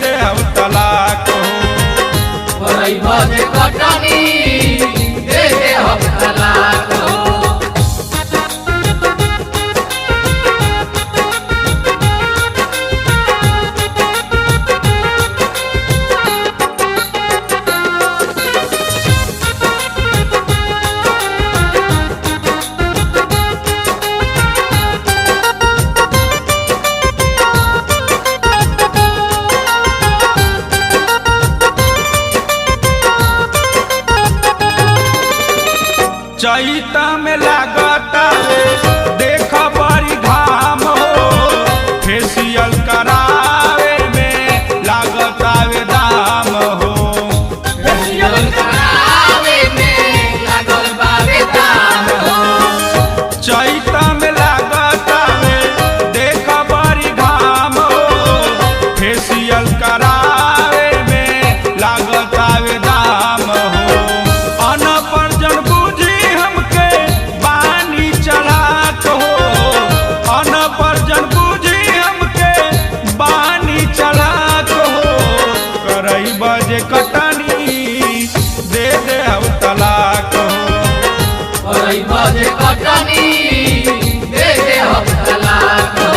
दे हम तलाक हो। बजे कटनी दे दे हम तलाक हो। चैता में लागता देख बड़ी घाम हो, फेसियल करावे में लागता वे दाम हो। फेसियल करावे में लागल बावे दाम हो। चैता में लागता देख बड़ी घाम हो, फेसियल करावे में लागता वे दाम हो। अनपरजन बुझी हमके बानी चलाक हो, अनपरजन बुझी हमके बानी चलाक हो। करई बजे कटनी दे दे हम तलाक हो। बजे कटनी दे दे हम तलाक हो।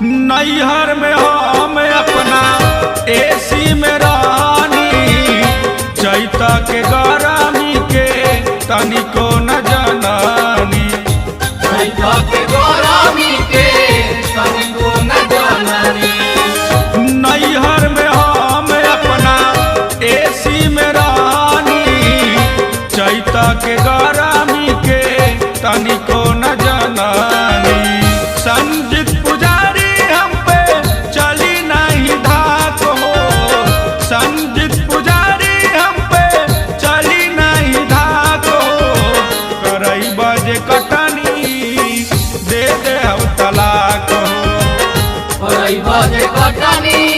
नैहर में हम अपना एसी में रानी, चैता के गरमी के तनिको न जनानी। चैता के गरमी के तनिको न जनानी। नैहर में हम अपना एसी में रानी, चैता के गरमी के तनिको न जनानी। संजीत पुजारी हम पे चली नहीं धाक हो, संजीत पुजारी हम पे चली नहीं धाक हो। करई बजे कटनी दे दे हम तलाक हो। बजे कटनी